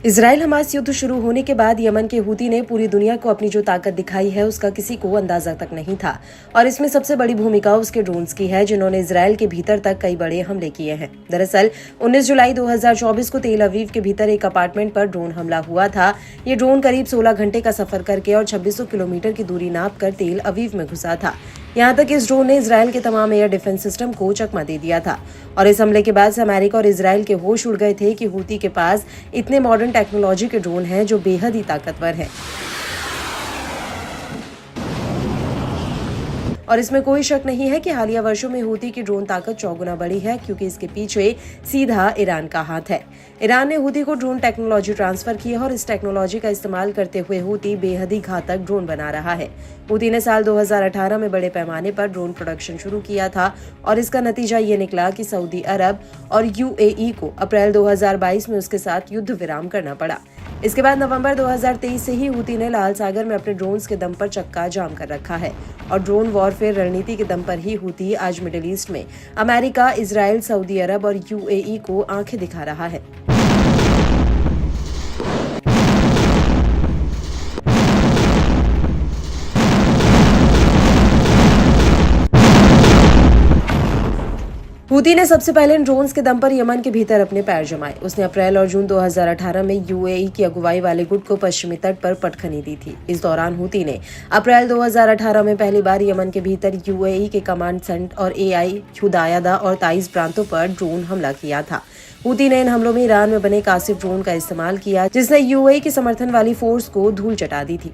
Israel Hamas युद्ध शुरू होने के बाद यमन के हूती ने पूरी दुनिया को अपनी जो ताकत दिखाई है उसका किसी को अंदाजा तक नहीं था और इसमें सबसे बड़ी भूमिका उसके ड्रोन्स की है जिन्होंने इजराइल के भीतर तक कई बड़े हमले किए हैं। दरअसल 19 जुलाई 2024 को तेल अवीव के भीतर एक अपार्टमेंट पर ड्रोन हमला हुआ था। ये ड्रोन करीब 16 घंटे का सफर करके और 2600 किलोमीटर की दूरी नापकर तेल अवीव में घुसा था। यहाँ तक इस ड्रोन ने इजराइल के तमाम एयर डिफेंस सिस्टम को चकमा दे दिया था और इस हमले के बाद से अमेरिका और इजराइल के होश उड़ गए थे कि हूती के पास इतने मॉडर्न टेक्नोलॉजी के ड्रोन हैं जो बेहद ही ताकतवर हैं। और इसमें कोई शक नहीं है कि हालिया वर्षों में हूती की ड्रोन ताकत चौगुना बढ़ी है, क्योंकि इसके पीछे सीधा ईरान का हाथ है। ईरान ने हूती को ड्रोन टेक्नोलॉजी ट्रांसफर की है और इस टेक्नोलॉजी का इस्तेमाल करते हुए हूती बेहद ही घातक ड्रोन बना रहा है। हूती ने साल 2018 में बड़े पैमाने पर ड्रोन प्रोडक्शन शुरू किया था और इसका नतीजा ये निकला कि सऊदी अरब और यूएई को अप्रैल 2022 में उसके साथ युद्ध विराम करना पड़ा। इसके बाद नवंबर 2023 से ही हूती ने लाल सागर में अपने ड्रोन्स के दम पर चक्का जाम कर रखा है और ड्रोन वॉरफेयर रणनीति के दम पर ही हूती आज मिडिल ईस्ट में अमेरिका, इजराइल, सऊदी अरब और यूएई को आंखें दिखा रहा है। हूती ने सबसे पहले इन ड्रोन्स के दम पर यमन के भीतर अपने पैर जमाए। उसने अप्रैल और जून 2018 में यूएई की अगुवाई वाले गुट को पश्चिमी तट पर पटखनी दी थी। इस दौरान हूती ने अप्रैल 2018 में पहली बार यमन के भीतर यूएई के कमांड सेंटर और एआई, हुदायदा और ताइज प्रांतों पर ड्रोन हमला किया था। हूती ने इन हमलों में ईरान में बने कासिफ ड्रोन का इस्तेमाल किया, जिसने यूएई की समर्थन वाली फोर्स को धूल चटा दी थी।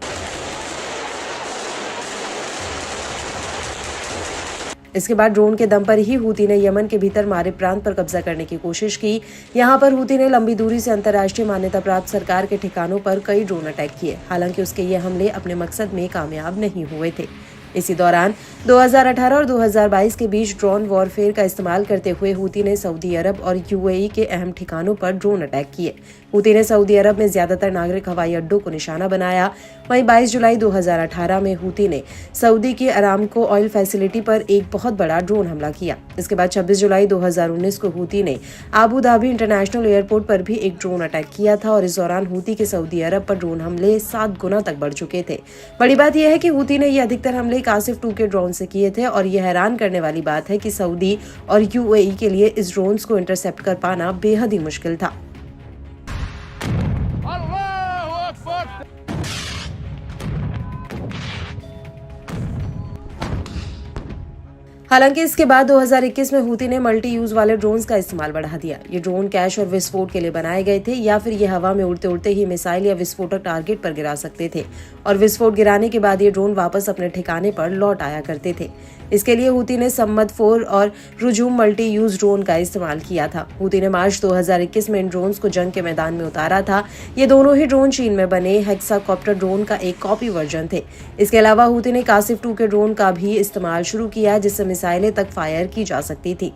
इसके बाद ड्रोन के दम पर ही हूती ने यमन के भीतर मारे प्रांत पर कब्जा करने की कोशिश की। यहाँ पर हूती ने लंबी दूरी से अंतर्राष्ट्रीय मान्यता प्राप्त सरकार के ठिकानों पर कई ड्रोन अटैक किए। हालांकि उसके ये हमले अपने मकसद में कामयाब नहीं हुए थे। इसी दौरान 2018 और 2022 के बीच ड्रोन वॉरफेयर का इस्तेमाल करते हुए हूती ने सऊदी अरब और यूएई के अहम ठिकानों पर ड्रोन अटैक किए। हूती ने सऊदी अरब में ज्यादातर नागरिक हवाई अड्डों को निशाना बनाया। वहीं 22 जुलाई 2018 में हूती ने सऊदी की अरामको ऑयल फैसिलिटी पर एक बहुत बड़ा ड्रोन हमला किया। इसके बाद 26 जुलाई 2019 को हूती ने आबू धाबी इंटरनेशनल एयरपोर्ट पर भी एक ड्रोन अटैक किया था और इस दौरान हूती के सऊदी अरब पर ड्रोन हमले 7 गुना तक बढ़ चुके थे। बड़ी बात यह है कि हूती ने ये अधिकतर हमले कासिफ 2 के ड्रोन से किए थे और यह हैरान करने वाली बात है कि सऊदी और यूएई के लिए इस ड्रोन्स को इंटरसेप्ट कर पाना बेहद ही मुश्किल था। हालांकि इसके बाद 2021 में हूती ने मल्टी यूज वाले ड्रोन्स का इस्तेमाल बढ़ा दिया। ये ड्रोन कैश और विस्फोट के लिए बनाए गए थे या फिर ये हवा में उड़ते उड़ते ही मिसाइल या विस्फोटक टारगेट पर गिरा सकते थे और विस्फोट गिराने के बाद ये ड्रोन वापस अपने ठिकाने पर लौट आया करते थे। इसके लिए हूती ने सम्मत 4 और रुजूम मल्टी यूज ड्रोन का इस्तेमाल किया था। हूती ने मार्च 2021 में इन ड्रोन्स को जंग के मैदान में उतारा था। ये दोनों ही ड्रोन चीन में बने हेक्साकॉप्टर ड्रोन का एक कॉपी वर्जन थे। इसके अलावा हूती ने कासिफ 2 के ड्रोन का भी इस्तेमाल शुरू किया, जिससे मिसाइलें तक फायर की जा सकती थी।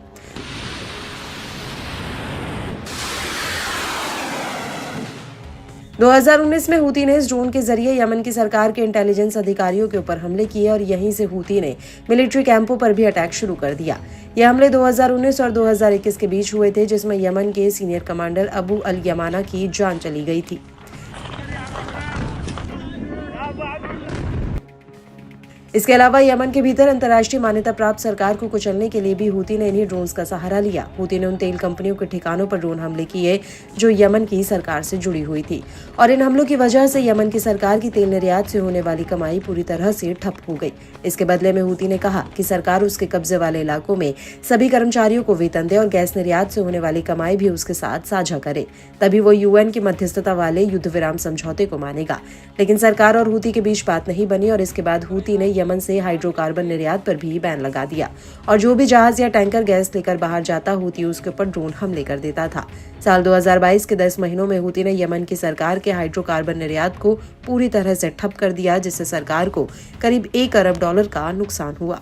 दो 2019 में हूती ने इस ड्रोन के जरिए यमन की सरकार के इंटेलिजेंस अधिकारियों के ऊपर हमले किए और यहीं से हूती ने मिलिट्री कैंपों पर भी अटैक शुरू कर दिया। ये हमले 2019 और 2021 के बीच हुए थे, जिसमें यमन के सीनियर कमांडर अबू अल यमाना की जान चली गई थी। इसके अलावा यमन के भीतर अंतर्राष्ट्रीय मान्यता प्राप्त सरकार को कुचलने के लिए भी हूती ने इन्हीं ड्रोन्स का सहारा लिया। हूती ने उन तेल कंपनियों के ठिकानों पर ड्रोन हमले किए जो यमन की सरकार से जुड़ी हुई थी और इन हमलों की वजह से यमन की सरकार की तेल निर्यात से होने वाली कमाई पूरी तरह से ठप हो गई। इसके बदले में हूती ने कहा कि सरकार उसके कब्जे वाले इलाकों में सभी कर्मचारियों को वेतन दे और गैस निर्यात से होने वाली कमाई भी उसके साथ साझा करे, तभी वो यूएन की मध्यस्थता वाले युद्ध विराम समझौते को मानेगा। लेकिन सरकार और हूती के बीच बात नहीं बनी और इसके बाद हूती ने यमन से हाइड्रोकार्बन निर्यात पर भी बैन लगा दिया और जो भी जहाज या टैंकर गैस लेकर बाहर जाता हूती उसके ऊपर ड्रोन हमले कर देता था। साल 2022 के 10 महीनों में हूती ने यमन की सरकार के हाइड्रोकार्बन निर्यात को पूरी तरह से ठप कर दिया, जिससे सरकार को करीब $1 अरब का नुकसान हुआ।